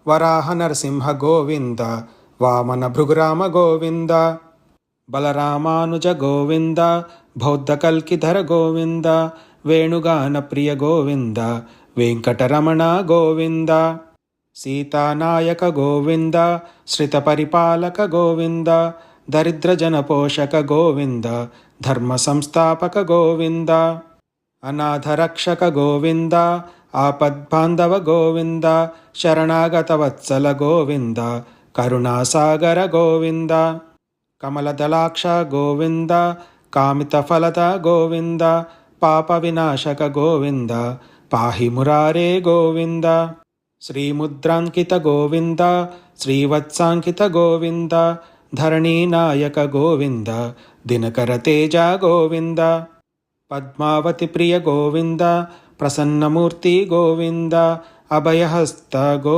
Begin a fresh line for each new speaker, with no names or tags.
వరాహ నరసింహ గోవింద, వామన భృగురామ గోవింద, బలరామానుజ గోవింద, బౌద్ధ కల్కిధర గోవింద, వేణుగాన ప్రియ గోవింద, వెంకటరమణ గోవింద, సీతానాయక గోవింద, శ్రిత పరిపాలక గోవింద, దరిద్ర జన పోషక గోవింద, ధర్మ సంస్థాపక గోవింద, అనాథ రక్షక గోవింద, ఆపద్బాంధవ గోవింద, శరణాగత వత్సల గోవింద, కరుణాసాగర గోవింద, కమలదళాక్ష గోవింద, కామిత ఫలద గోవింద, పాప వినాశక గోవింద, పాహి మురారే గోవింద, శ్రీముద్రాంకిత గోవింద, శ్రీవత్సాంకిత గోవింద, ధరణీనాయక గోవింద, దినకర తేజ గోవింద, పద్మావతి ప్రియ గోవింద, ప్రసన్నమూర్తి గోవింద, అభయహస్త గో